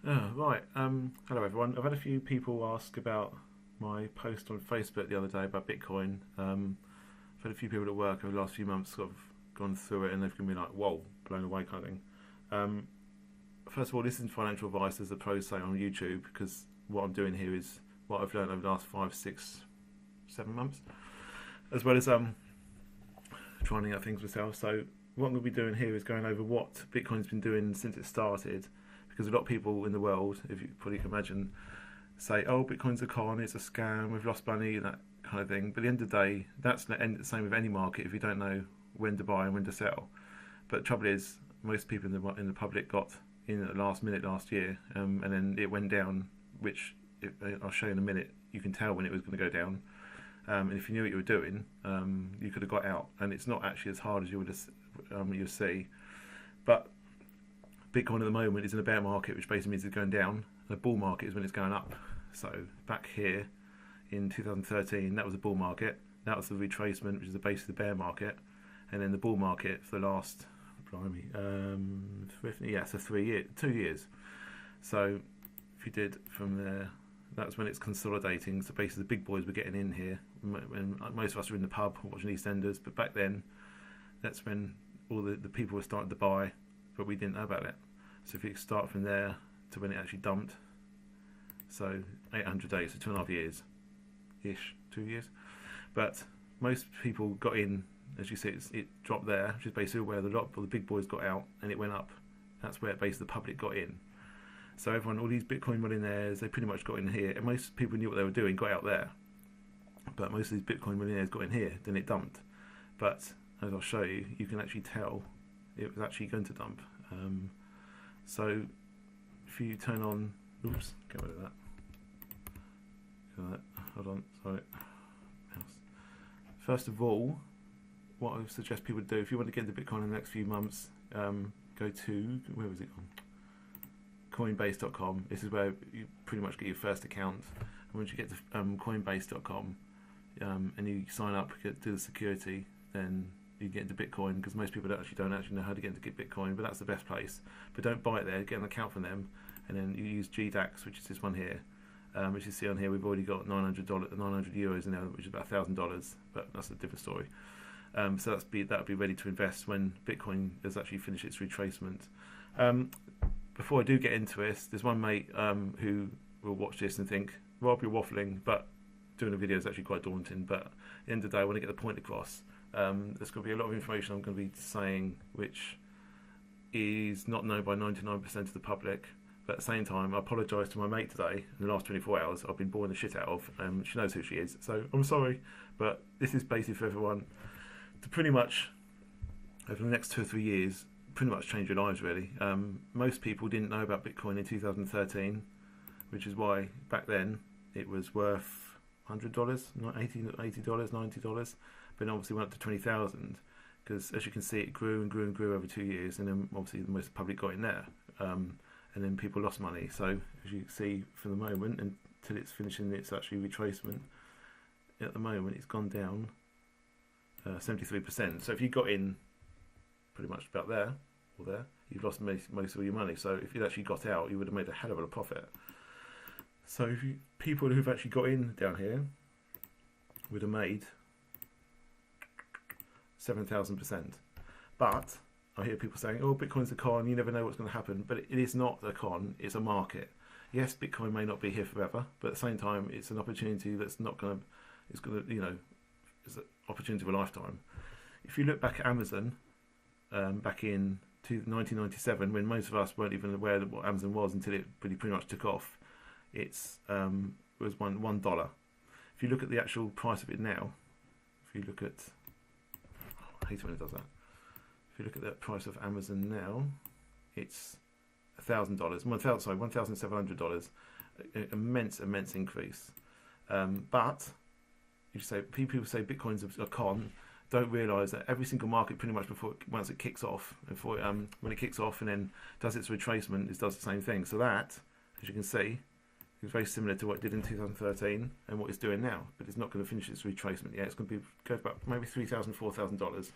Right. Hello, everyone. I've had a few people ask about my post on Facebook the other day about Bitcoin. I've had a few people at work over the last few months sort of gone through it and they've been like, whoa, blown away kind of thing. Um, First of all, this isn't financial advice as the pros say on YouTube because what I'm doing here is what I've learned over the last 5, 6, 7 months, as well as trying out things myself. So what I'm going to be doing here is going over what Bitcoin's been doing since it started, because a lot of people in the world, if you probably can imagine, say, "Oh, Bitcoin's a con, it's a scam, we've lost money," that kind of thing. But at the end of the day, that's the same with any market if you don't know when to buy and when to sell. But the trouble is, most people in the public got in at the last minute last year, and then it went down, which I'll show you in a minute. You can tell when it was going to go down. And if you knew what you were doing, you could have got out. And it's not actually as hard as you'll see. But Bitcoin at the moment is in a bear market, which basically means it's going down. And a bull market is when it's going up. So back here in 2013, that was a bull market. That was the retracement, which is the base of the bear market. And then the bull market for the last, blimey, so 2 years. So if you did from there, that's when it's consolidating. So basically the big boys were getting in here. When most of us were in the pub watching EastEnders, but back then, that's when all the people were starting to buy, but we didn't know about it. So if you start from there to when it actually dumped, so 800 days, so 2.5 years-ish, 2 years. But most people got in, as you see, it dropped there, which is basically where the big boys got out, and it went up. That's where basically the public got in. So everyone, all these Bitcoin millionaires, they pretty much got in here, and most people knew what they were doing, got out there. But most of these Bitcoin millionaires got in here, then it dumped. But as I'll show you, you can actually tell it was actually going to dump. So if you turn on, oops, get rid of that. Hold on, sorry. First of all, what I would suggest people do, if you want to get into Bitcoin in the next few months, go to, where was it on? Coinbase.com. This is where you pretty much get your first account. And once you get to Coinbase.com and you sign up, do the security, then you get into Bitcoin, because most people don't actually know how to get into Bitcoin, but that's the best place. But don't buy it there, get an account from them, and then you use GDAX, which is this one here. Which you see on here, we've already got 900 euros in there, which is about $1,000, but that's a different story. So that'll be ready to invest when Bitcoin has actually finished its retracement. Before I do get into this, there's one mate who will watch this and think, "Rob, you're waffling," but doing a video is actually quite daunting. But at the end of the day, I want to get the point across. There's going to be a lot of information I'm going to be saying which is not known by 99% of the public. But at the same time, I apologise to my mate today. In the last 24 hours, I've been boring the shit out of. She knows who she is, so I'm sorry. But this is basically for everyone to pretty much, over the next 2 or 3 years, pretty much change your lives, really. Most people didn't know about Bitcoin in 2013, which is why back then it was worth $100, not $80, $90, but it obviously went up to 20,000, because as you can see, it grew and grew and grew over 2 years, and then obviously the most public got in there, and then people lost money. So as you see, for the moment, until it's finishing its actually retracement, at the moment it's gone down 73%. So if you got in pretty much about there or there, you've lost most of your money. So if you'd actually got out, you would have made a hell of a profit. So people who've actually got in down here would have made 7,000%. But I hear people saying, "Oh, Bitcoin's a con, you never know what's going to happen." But it is not a con, it's a market. Yes, Bitcoin may not be here forever, but at the same time, it's an opportunity that's not going to, it's going to, it's an opportunity of a lifetime. If you look back at Amazon, back in 1997, when most of us weren't even aware of what Amazon was until it pretty much took off, it was $1. If you look at the actual price of it now, if you look at, I hate it when it does that. If you look at the price of Amazon now, it's $1,000, $1,700, immense increase. But people say Bitcoin's a con, don't realise that every single market, pretty much once it kicks off, when it kicks off and then does its retracement, it does the same thing. So that, as you can see, is very similar to what it did in 2013 and what it's doing now. But it's not going to finish its retracement yet. It's going to go about maybe $3,000, $4,000.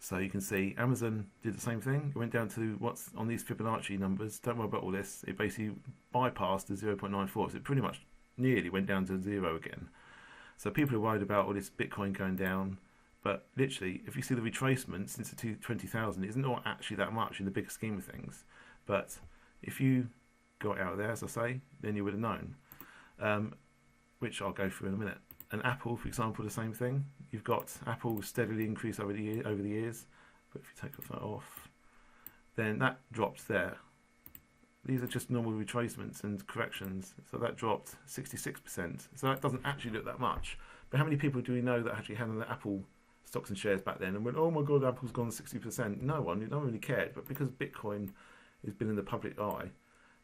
So you can see Amazon did the same thing. It went down to what's on these Fibonacci numbers. Don't worry about all this. It basically bypassed the 0.94. So it pretty much nearly went down to zero again. So people are worried about all this Bitcoin going down. But literally, if you see the retracement since the 20,000, it's not actually that much in the bigger scheme of things. But if you got out there, as I say, then you would have known. Which I'll go through in a minute. And Apple, for example, the same thing. You've got Apple steadily increase over the years, but if you take that off, then that drops there. These are just normal retracements and corrections, so that dropped 66%. So that doesn't actually look that much. But how many people do we know that actually had the Apple stocks and shares back then and went, "Oh my God, Apple's gone 60%"? No one, no one really cared. But because Bitcoin has been in the public eye,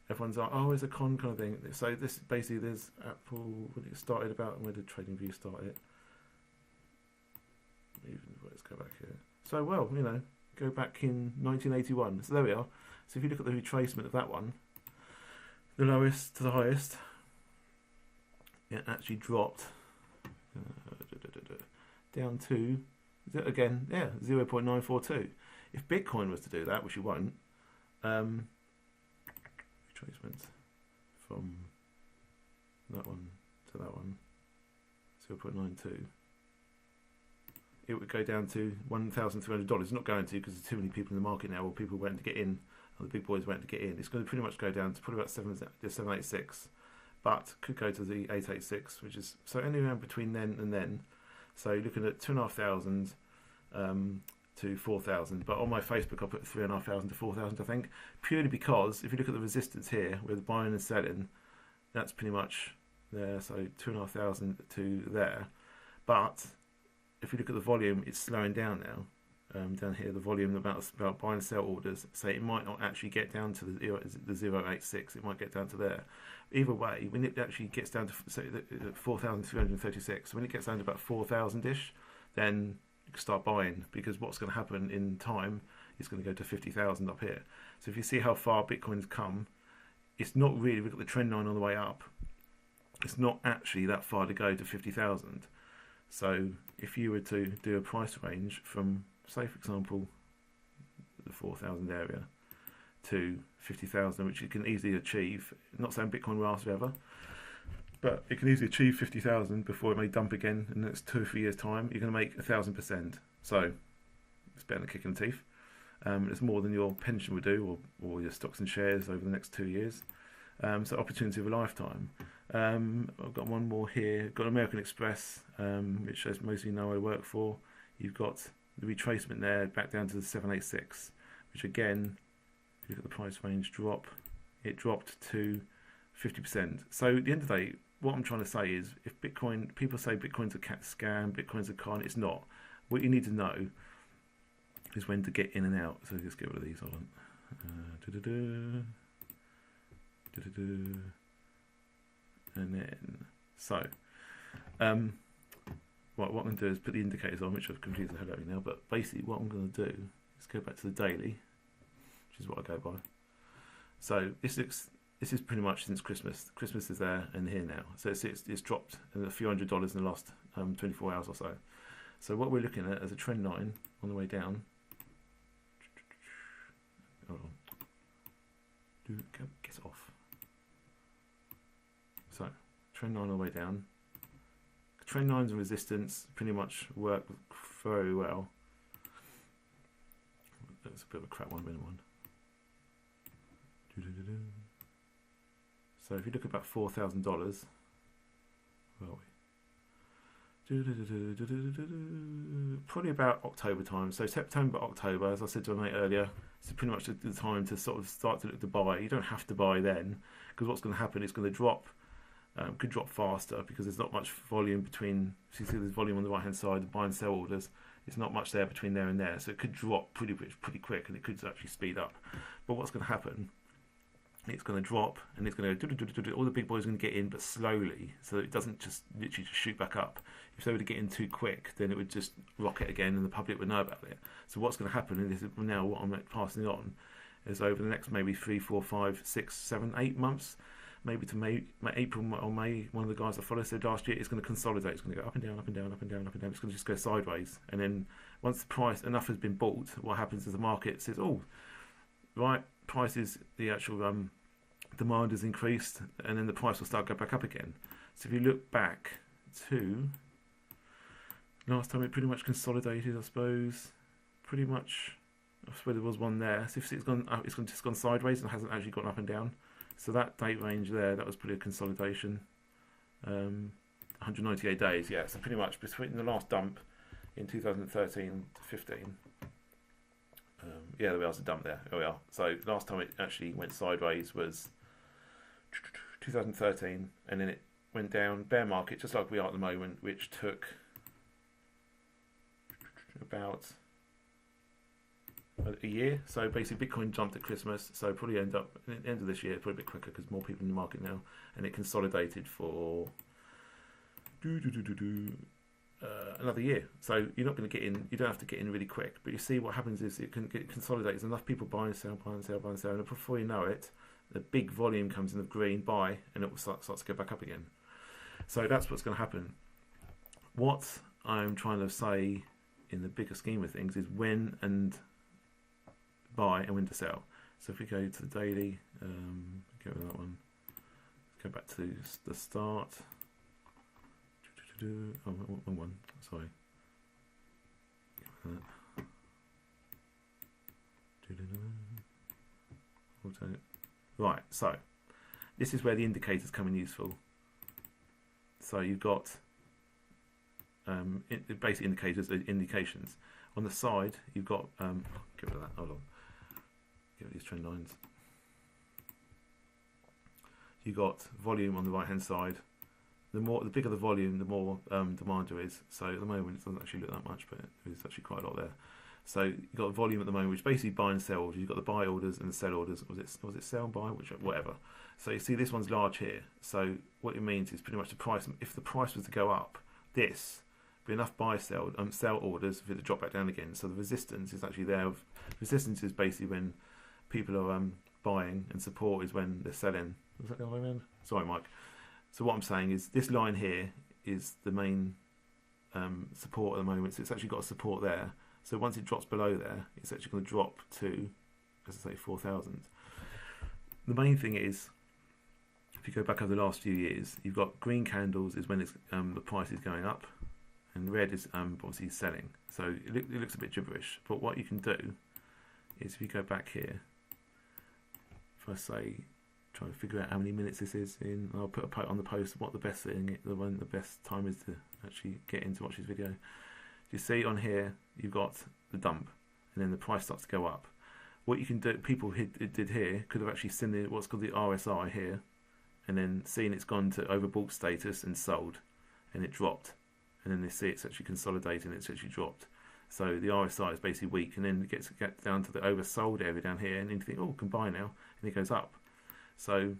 everyone's like, "Oh, it's a con kind of thing." So this basically, there's Apple. When it started about, where did TradingView start it? Let's go back here. So, well, you know, go back in 1981. So there we are. So if you look at the retracement of that one, the lowest to the highest, it actually dropped down to, again, yeah, 0.942. If Bitcoin was to do that, which it won't, retracement from that one to that one, 0.92. It would go down to $1,300. It's not going to, because there's too many people in the market now, or people waiting to get in, or the big boys waiting to get in. It's going to pretty much go down to probably about 786, but could go to the 886, which is so anywhere between then and then. So you're looking at 2,500 to 4,000. But on my Facebook, I put 3,500 to 4,000, I think, purely because if you look at the resistance here, with buying and selling, that's pretty much there. So 2,500 to there, but if you look at the volume, it's slowing down now. Down here, the volume about buy and sell orders, so it might not actually get down to the 086. It might get down to there. Either way, when it actually gets down to 4,336, when it gets down to about 4,000-ish, then you can start buying, because what's going to happen in time is going to go to 50,000 up here. So if you see how far Bitcoin's come, it's not really, we've got the trend line on the way up. It's not actually that far to go to 50,000. So if you were to do a price range from, say for example, the 4,000 area to 50,000, which you can easily achieve, not saying Bitcoin will last forever, but it can easily achieve 50,000 before it may dump again in the next 2 or 3 years' time, you're going to make 1,000%. So it's better than a kick in the teeth. It's more than your pension would do, or your stocks and shares over the next 2 years. So opportunity of a lifetime. I've got one more here. Got American Express, which as most of you know I work for. You've got the retracement there back down to the 786, which again, if you look at the price range drop, it dropped to 50%. So at the end of the day, what I'm trying to say is, if Bitcoin, people say Bitcoin's a scam, Bitcoin's a con, it's not. What you need to know is when to get in and out. So let's get rid of these. Hold on. And then, so, what I'm going to do is put the indicators on, which I've confused the hell out of me now, but basically what I'm going to do is go back to the daily, which is what I go by. So this is pretty much since Christmas. Christmas is there and here now. So it's dropped a few $100s in the last 24 hours or so. So what we're looking at is a trend line on the way down. Hold on. Get off. So, trend line all the way down. Trend lines and resistance pretty much work very well. That's a bit of a crap one, minute one. So if you look at about $4,000, where are we? Probably about October time. So September, October, as I said to my mate earlier, it's pretty much the time to sort of start to look to buy. You don't have to buy then, because what's going to happen is going to drop. Could drop faster because there's not much volume between. So you see there's volume on the right hand side, the buy and sell orders. It's not much there between there and there, so it could drop pretty quick, and it could actually speed up. But what's going to happen? It's going to drop, and it's going to go. All the big boys are going to get in, but slowly, so that it doesn't just literally just shoot back up. If they were to get in too quick, then it would just rocket again, and the public would know about it. So what's going to happen? And this is now what I'm passing on is over the next maybe 3, 4, 5, 6, 7, 8 months. maybe to April or May, one of the guys I follow said last year it's going to consolidate. It's going to go up and down, up and down, up and down, up and down. It's going to just go sideways. And then once the price enough has been bought, what happens is the market says, oh, right, prices, the actual demand has increased, and then the price will start to go back up again. So if you look back to last time, it pretty much consolidated, I suppose. Pretty much, I suppose there was one there. So if it's gone up, it's just gone sideways and hasn't actually gone up and down. So that date range there, that was pretty a consolidation. 198 days, yeah. So pretty much between the last dump in 2013 to 15. Yeah, there was a dump there. There we are. So last time it actually went sideways was 2013, and then it went down bear market, just like we are at the moment, which took about a year. So basically Bitcoin jumped at Christmas, so probably end up at the end of this year, probably a bit quicker because more people in the market now, and it consolidated for another year. So you're not going to get in, you don't have to get in really quick, but you see what happens is it consolidates, enough people buy and sell, buy and sell, buy and sell, and before you know it, the big volume comes in of green, buy, and it will start to go back up again. So that's what's going to happen. What I'm trying to say in the bigger scheme of things is when and buy and when to sell. So if we go to the daily, go with that one, let's go back to the start. Oh, wrong one, sorry. Right, so this is where the indicators come in useful. So you've got basic indicators, indications. On the side, you've got get rid of that. Hold on. Get rid of these trend lines. You've got volume on the right hand side. The bigger the volume, the more demand there is. So at the moment, it doesn't actually look that much, but there's actually quite a lot there. So you've got volume at the moment, which basically buy and sell orders. You've got the buy orders and the sell orders. Was it sell and buy, whatever. So you see this one's large here. So what it means is pretty much the price. If the price was to go up, this would be enough buy sell orders for it to drop back down again. So the resistance is actually there. Resistance is basically when people are buying, and support is when they're selling. Was that the other way around? Sorry, Mike. So what I'm saying is this line here is the main support at the moment. So it's actually got a support there. So once it drops below there, it's actually going to drop to, as I say, 4,000. The main thing is, if you go back over the last few years, you've got green candles is when it's, the price is going up, and red is obviously selling. So it looks a bit gibberish. But what you can do is, if you go back here, if I say, try to figure out how many minutes this is in, I'll put a on the post what the best thing, the best time is to actually get in to watch this video. You see on here, you've got the dump, and then the price starts to go up. What you can do, people did here, could have actually seen what's called the RSI here, and then seen it's gone to overbought status and sold, and it dropped. And then they see it's actually consolidating, it's actually dropped. So the RSI is basically weak, and then it gets down to the oversold area down here, and then you think, oh, can buy now, and it goes up. So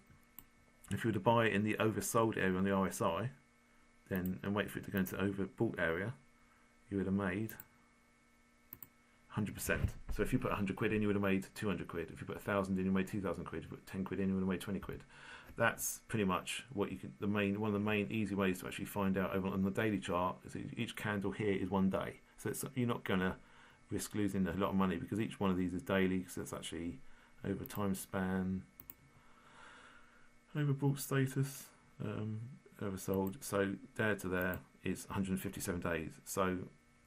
if you were to buy it in the oversold area on the RSI, then and wait for it to go into the overbought area, you would have made 100%. So if you put 100 quid in, you would have made 200 quid. If you put 1,000 in, you made 2,000 quid. If you put 10 quid in, you would have made 20 quid. That's pretty much what you can. One of the main easy ways to actually find out over on the daily chart is that each candle here is 1 day. So you're not going to risk losing a lot of money because each one of these is daily. So it's actually over time span, overbought status, oversold. So there to there is 157 days. So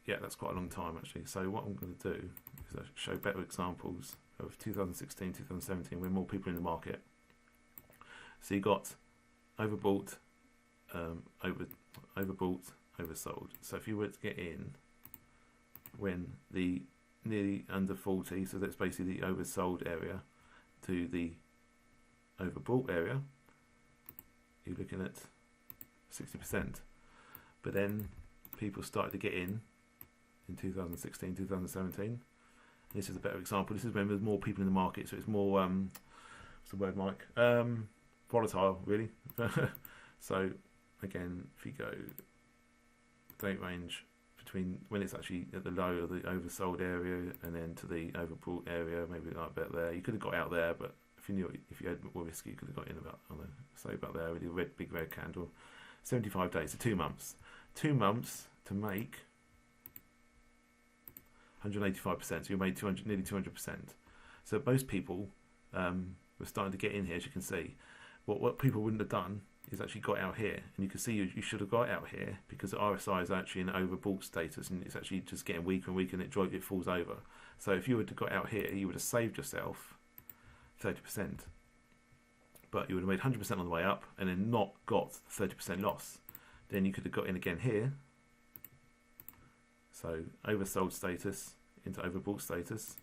yeah, that's quite a long time actually. So what I'm going to do is show better examples of 2016, 2017, with more people in the market. So you got overbought, overbought, oversold. So if you were to get in when the nearly under 40, so that's basically the oversold area to the overbought area, you're looking at 60%. But then people started to get in 2016, 2017. This is a better example. This is when there's more people in the market, so it's more, what's the word, Mike? Volatile, really. So again, if you go date range between when it's actually at the low of the oversold area and then to the overbought area, maybe like a bit there. You could have got out there, but if you knew, if you had more risk, you could have got in about, I don't know, say about there, with a big red candle. 75 days, so 2 months. 2 months to make 185%. So you made nearly 200%. So most people were starting to get in here, as you can see. What people wouldn't have done is actually got out here, and you can see you should have got out here because the RSI is actually in overbought status, and it's actually just getting weaker and weaker, and it falls over. So if you would have got out here, you would have saved yourself 30%, but you would have made 100% on the way up, and then not got 30% loss. Then you could have got in again here. So oversold status into overbought status,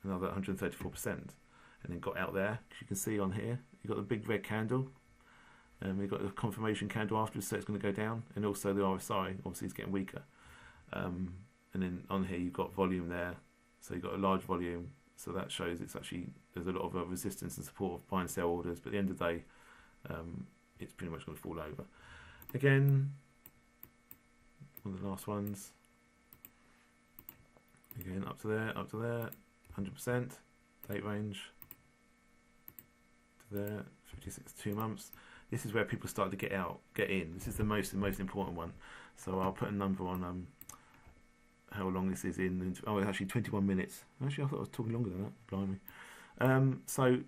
another 134%, and then got out there. As you can see on here, you've got the big red candle. We've got the confirmation candle afterwards, so it's going to go down, and also the RSI obviously is getting weaker. And then on here you've got volume there, so you've got a large volume, so that shows it's actually there's a lot of resistance and support of buy and sell orders. But at the end of the day, it's pretty much going to fall over. Again, one of the last ones. Again, up to there, 100%. Date range to there, 56 2 months. This is where people start to get in. This is the most important one. So I'll put a number on how long this is in. Oh, it's actually 21 minutes. Actually, I thought I was talking longer than that. Blimey. So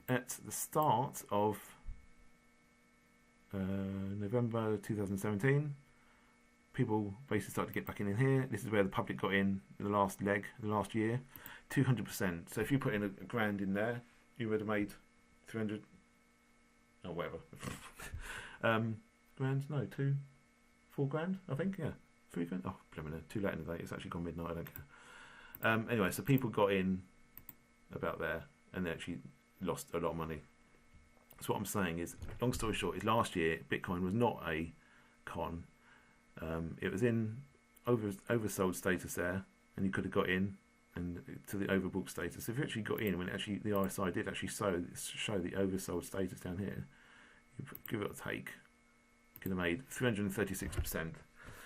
at the start of November 2017, people basically started to get back in here. This is where the public got in the last leg, the last year, 200%. So if you put in a grand in there, you would have made 300. Oh, whatever. Grand? No, 4 grand, I think. Yeah, 3 grand. Oh, blimey, too late in the day. It's actually gone midnight. I don't care. Anyway, so people got in about there, and they actually lost a lot of money. So what I'm saying is, long story short, is last year Bitcoin was not a con. It was in oversold status there, and you could have got in and to the overbooked status. If you actually got in when actually the RSI did actually show the oversold status down here, you give it a take, you could have made 336%,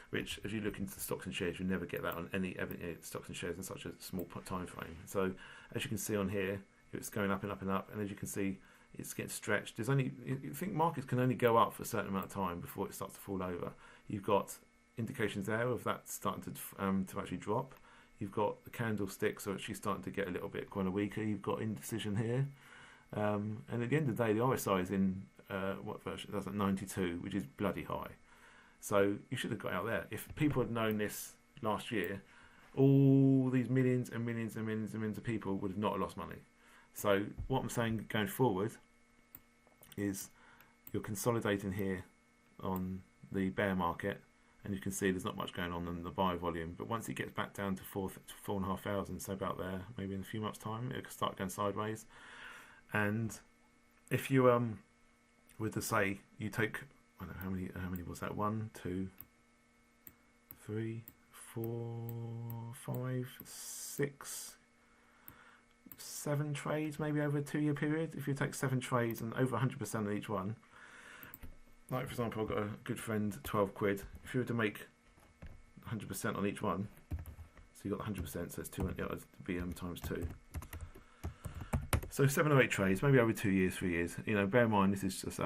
which if you look into the stocks and shares, you never get that on any stocks and shares in such a small time frame. So as you can see on here, it's going up and up and up, and as you can see, it's getting stretched. There's only, you think markets can only go up for a certain amount of time before it starts to fall over. You've got indications there of that starting to actually drop. You've got the candlesticks are actually starting to get a little bit kind of weaker. You've got indecision here, and at the end of the day, the RSI is in what version? That's at 92, which is bloody high. So you should have got out there. If people had known this last year, all these millions and millions and millions and millions of people would have not lost money. So what I'm saying going forward is you're consolidating here on the bear market, and you can see there's not much going on in the buy volume. But once it gets back down to 4,500, so about there, maybe in a few months' time, it could start going sideways. And if you were to say you take, I don't know how many was that? 1, 2, 3, 4, 5, 6, 7 trades, maybe over a 2-year period. If you take 7 trades and over 100% on each one, like for example, I've got a good friend, 12 quid. If you were to make 100% on each one, so you got 100%, so it's 200 BM times 2. So 7 or 8 trades, maybe over 2 years, 3 years. You know, bear in mind this is just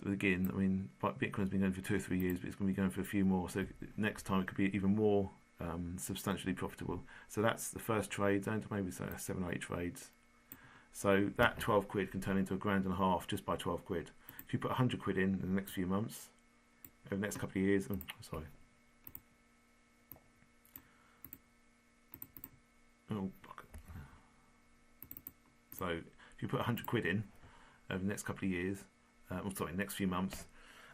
again. I mean, Bitcoin's been going for 2 or 3 years, but it's going to be going for a few more. So next time it could be even more substantially profitable. So that's the first trade. Down to maybe say 7 or 8 trades. So that 12 quid can turn into $1.5 just by 12 quid. If you put 100 quid in the next few months, over the next couple of years, so if you put 100 quid in over the next couple of years, next few months,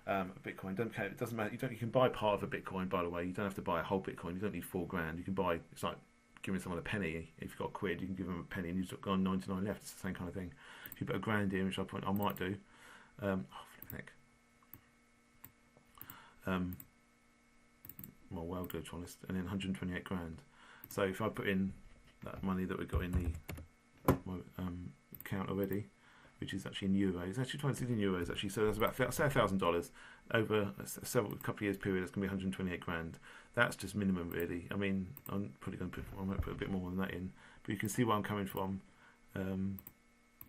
Bitcoin, it doesn't matter. You can buy part of a Bitcoin, by the way. You don't have to buy a whole Bitcoin. You don't need 4 grand. You can buy. It's like giving someone a penny. If you've got a quid, you can give them a penny, and you've got 99 left. It's the same kind of thing. If you put a grand in, which I might do. Well, good, to be honest. And then 128 grand. So if I put in that money that we got in the account already, which is actually in euros, it's actually 26 in euros actually. So that's about say $1,000 over a couple of years period. That's going to be 128 grand. That's just minimum, really. I mean, I'm probably going to I might put a bit more than that in, but you can see where I'm coming from.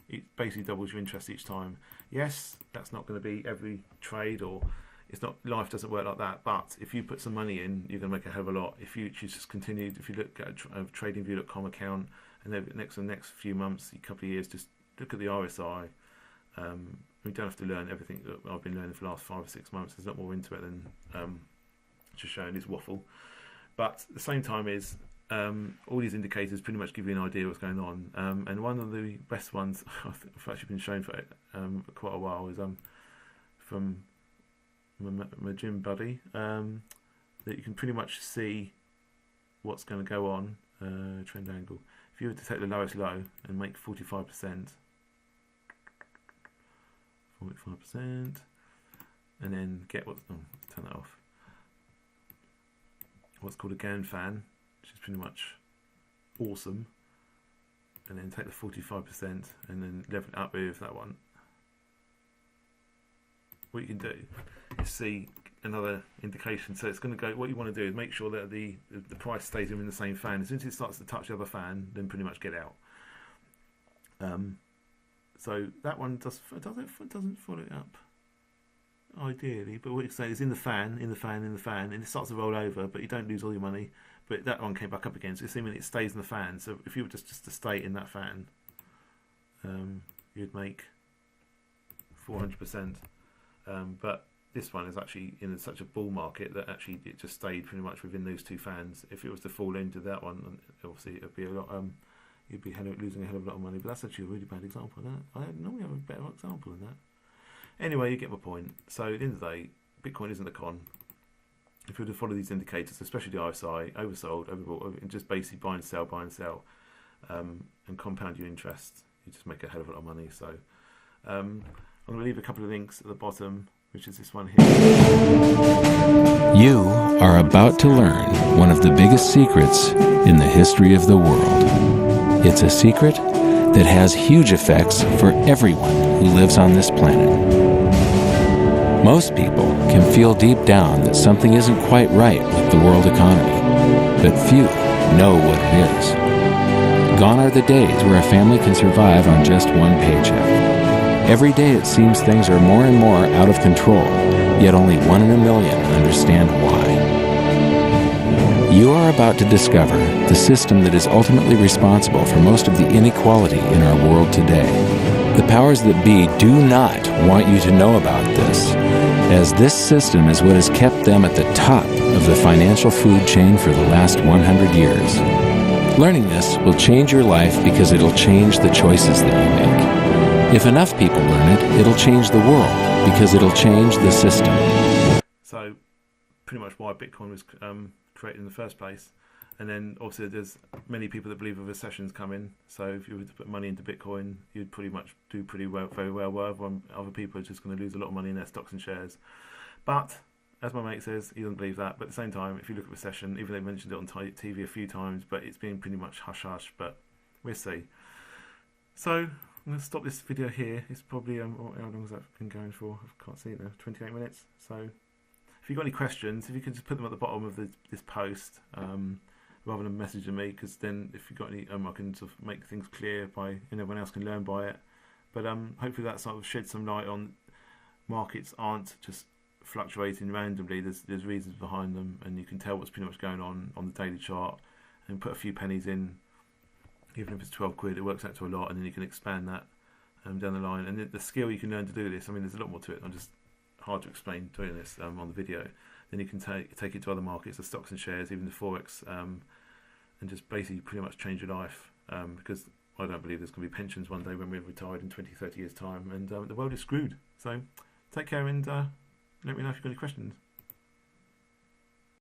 it basically doubles your interest each time. Yes, that's not going to be every trade, or it's not, life doesn't work like that, but if you put some money in, you're going to make a hell of a lot. If you just continue, if you look at a tradingview.com account, and then the next few months, a couple of years, just look at the RSI. We don't have to learn everything that I've been learning for the last 5 or 6 months. There's a lot more into it than just showing this waffle. But at the same time is all these indicators pretty much give you an idea what's going on. And one of the best ones I've actually been shown for quite a while is from my gym buddy, that you can pretty much see what's going to go on. Trend angle. If you were to take the lowest low and make 45%, and then get turn that off. What's called a Gann fan, which is pretty much awesome. And then take the 45% and then level it up with that one. What you can do is see another indication. So it's going to go. What you want to do is make sure that the price stays in the same fan. As soon as it starts to touch the other fan, then pretty much get out. So that one doesn't follow it up ideally, but what you say is in the fan, and it starts to roll over, but you don't lose all your money. But that one came back up again, so assuming it stays in the fan. So if you were just to stay in that fan, you'd make 400%. But this one is actually in such a bull market that actually it just stayed pretty much within those two fans. If it was to fall into that one, obviously it'd be a lot. You'd be losing a hell of a lot of money. But that's actually a really bad example of that. I normally have a better example of that. Anyway, you get my point. So at the end of the day, Bitcoin isn't a con. If you were to follow these indicators, especially the RSI, oversold, overbought, and just basically buy and sell, and compound your interest, you just make a hell of a lot of money. So I'm going to leave a couple of links at the bottom, which is this one here. You are about to learn one of the biggest secrets in the history of the world. It's a secret that has huge effects for everyone who lives on this planet. Most people can feel deep down that something isn't quite right with the world economy, but few know what it is. Gone are the days where a family can survive on just one paycheck. Every day it seems things are more and more out of control, yet only 1 in a million understand why. You are about to discover the system that is ultimately responsible for most of the inequality in our world today. The powers that be do not want you to know about this, as this system is what has kept them at the top of the financial food chain for the last 100 years. Learning this will change your life because it'll change the choices that you make. If enough people learn it, it'll change the world because it'll change the system. So, pretty much why Bitcoin was created in the first place. And then, obviously, there's many people that believe a recession's coming. So, if you were to put money into Bitcoin, you'd pretty much do very well. While other people are just going to lose a lot of money in their stocks and shares. But, as my mate says, he doesn't believe that. But at the same time, if you look at recession, even they mentioned it on TV a few times, but it's been pretty much hush-hush. But we'll see. So, I'm going to stop this video here. It's probably, how long has that been going for? I can't see it now, 28 minutes. So if you've got any questions, if you could just put them at the bottom of this post, rather than messaging me, because then if you've got any, I can sort of make things clear and everyone else can learn by it. But hopefully that sort of sheds some light on markets aren't just fluctuating randomly. There's reasons behind them, and you can tell what's pretty much going on the daily chart, and put a few pennies in. Even if it's 12 quid, it works out to a lot, and then you can expand that down the line. And the skill you can learn to do this, I mean, there's a lot more to it. I'm just hard to explain doing this on the video. Then you can take it to other markets, the stocks and shares, even the Forex, and just basically pretty much change your life. Because I don't believe there's going to be pensions one day when we're retired in 20, 30 years' time, and the world is screwed. So take care, and let me know if you've got any questions.